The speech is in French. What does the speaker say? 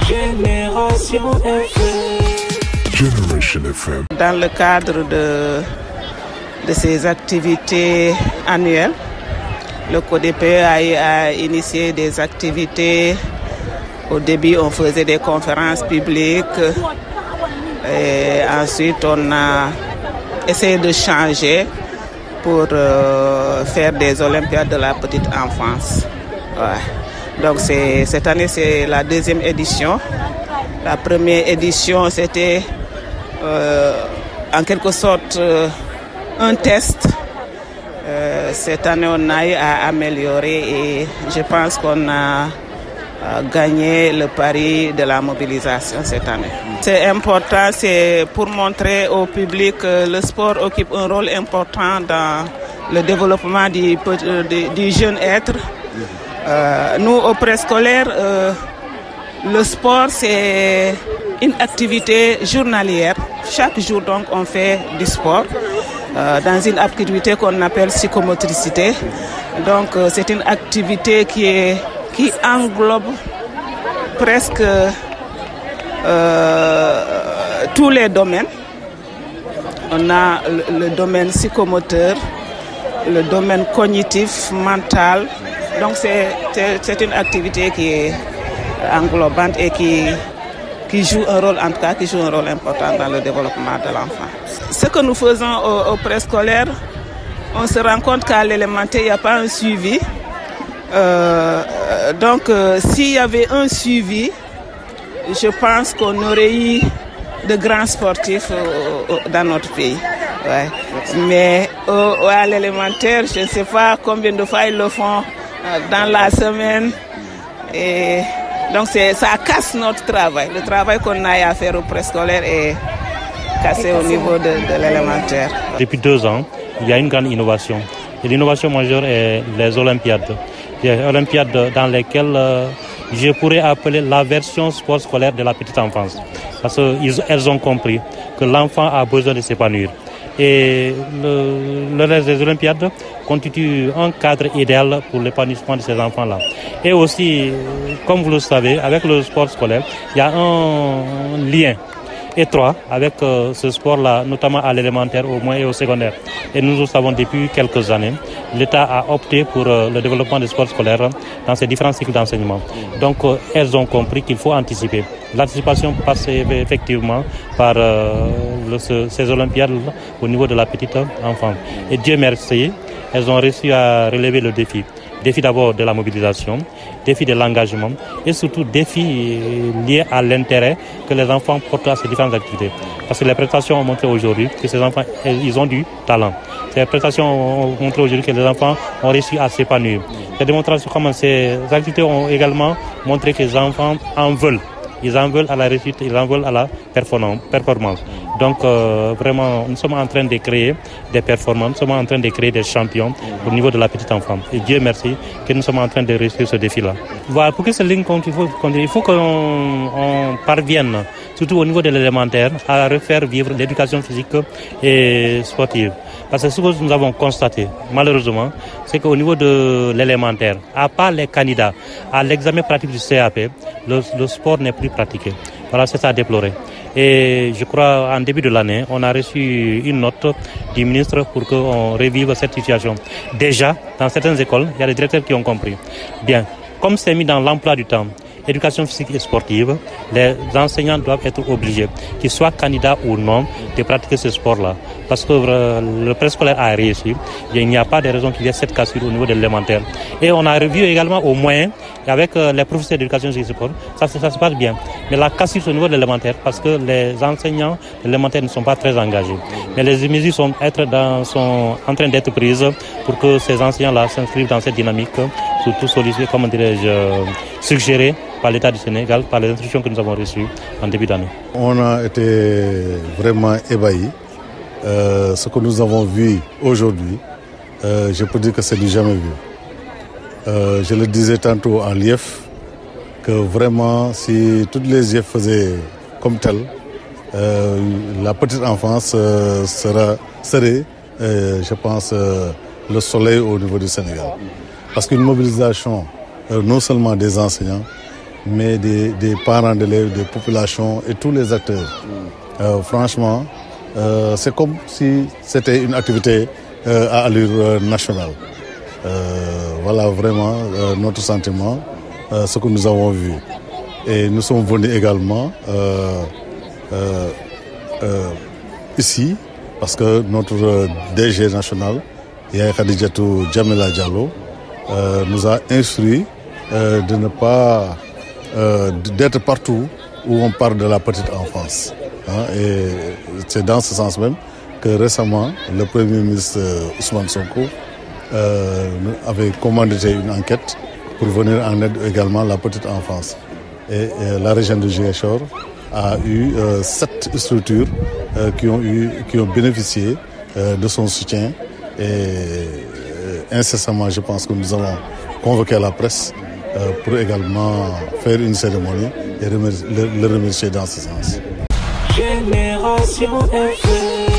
Génération FM. Generation FM. Dans le cadre de ces activités annuelles, le CODEPE a initié des activités. Au début, on faisait des conférences publiques. Et ensuite, on a essayé de changer pour faire des Olympiades de la petite enfance. Ouais. Donc cette année, c'est la deuxième édition. La première édition, c'était en quelque sorte un test. Cette année, on a eu à améliorer et je pense qu'on a gagné le pari de la mobilisation cette année. C'est important, c'est pour montrer au public que le sport occupe un rôle important dans le développement du jeune être. Nous, au préscolaire, le sport, c'est une activité journalière. Chaque jour, donc, on fait du sport dans une activité qu'on appelle psychomotricité. Donc, c'est une activité qui englobe presque tous les domaines. On a le domaine psychomoteur, le domaine cognitif, mental. Donc c'est une activité qui est englobante et qui joue un rôle, en tout cas, qui joue un rôle important dans le développement de l'enfant. Ce que nous faisons au préscolaire, on se rend compte qu'à l'élémentaire, il n'y a pas un suivi. Donc, s'il y avait un suivi, je pense qu'on aurait eu de grands sportifs dans notre pays. Ouais. Mais à l'élémentaire, je ne sais pas combien de fois ils le font dans la semaine. Et donc, ça casse notre travail. Le travail qu'on a à faire au préscolaire est cassé au niveau de l'élémentaire. Depuis 2 ans, il y a une grande innovation. Et l'innovation majeure est les Olympiades. Des Olympiades dans lesquelles je pourrais appeler la version sport scolaire de la petite enfance. Parce qu'elles ont compris que l'enfant a besoin de s'épanouir. Et le reste des Olympiades constitue un cadre idéal pour l'épanouissement de ces enfants-là. Et aussi, comme vous le savez, avec le sport scolaire, il y a un lien étroit avec ce sport-là, notamment à l'élémentaire, au moyen et au secondaire. Et nous le savons depuis quelques années, l'État a opté pour le développement des sports scolaires dans ces différents cycles d'enseignement. Donc, elles ont compris qu'il faut anticiper. L'anticipation passe effectivement par ces Olympiades au niveau de la petite enfance. Et Dieu merci, elles ont réussi à relever le défi. Défi d'abord de la mobilisation, défi de l'engagement et surtout défi lié à l'intérêt que les enfants portent à ces différentes activités. Parce que les prestations ont montré aujourd'hui que ces enfants, ils ont du talent. Ces prestations ont montré aujourd'hui que les enfants ont réussi à s'épanouir. Ces démonstrations, comme ces activités ont également montré que les enfants en veulent. Ils en veulent à la réussite, ils en veulent à la performance. Donc vraiment, nous sommes en train de créer des performances, nous sommes en train de créer des champions au niveau de la petite enfance. Et Dieu merci que nous sommes en train de réussir ce défi-là. Voilà, pour que cette ligne continue, il faut qu'on parvienne, surtout au niveau de l'élémentaire, à refaire vivre l'éducation physique et sportive. Parce que ce que nous avons constaté, malheureusement, c'est qu'au niveau de l'élémentaire, à part les candidats à l'examen pratique du CAP, le sport n'est plus pratiqué. Voilà, c'est ça à déplorer. Et je crois en début de l'année, on a reçu une note du ministre pour qu'on revive cette situation. Déjà, dans certaines écoles, il y a des directeurs qui ont compris. Bien, comme c'est mis dans l'emploi du temps, éducation physique et sportive, les enseignants doivent être obligés, qu'ils soient candidats ou non, de pratiquer ce sport-là. Parce que le préscolaire a réussi. Il n'y a pas de raison qu'il y ait cette cassure au niveau de l'élémentaire. Et on a revu également au moyen, avec les professeurs d'éducation physique et sport, ça se passe bien. Mais la cassure au niveau de l'élémentaire, parce que les enseignants de l'élémentaire ne sont pas très engagés. Mais les mesures sont en train d'être prises pour que ces enseignants-là s'inscrivent dans cette dynamique, surtout sollicité, comment dirais-je, suggéré par l'État du Sénégal, par les instructions que nous avons reçues en début d'année. On a été vraiment ébahis. Ce que nous avons vu aujourd'hui, je peux dire que c'est du jamais vu. Je le disais tantôt en lief, que vraiment, si toutes les IEF faisaient comme tel, la petite enfance serait, je pense, le soleil au niveau du Sénégal. Parce qu'une mobilisation, non seulement des enseignants, mais des parents d'élèves, des populations et tous les acteurs. Franchement, c'est comme si c'était une activité à allure nationale. Voilà vraiment notre sentiment, ce que nous avons vu. Et nous sommes venus également ici, parce que notre DG national, Yaya Khadijatou Djamila Diallo, nous a instruit de ne pas d'être partout où on parle de la petite enfance. Et c'est dans ce sens même que récemment, le Premier ministre Ousmane Sonko avait commandité une enquête pour venir en aide également à la petite enfance. Et la région de Ziguinchor a eu 7 structures qui ont bénéficié de son soutien. Et incessamment, je pense que nous allons convoquer la presse pour également faire une cérémonie et le remercier dans ce sens. Génération FM.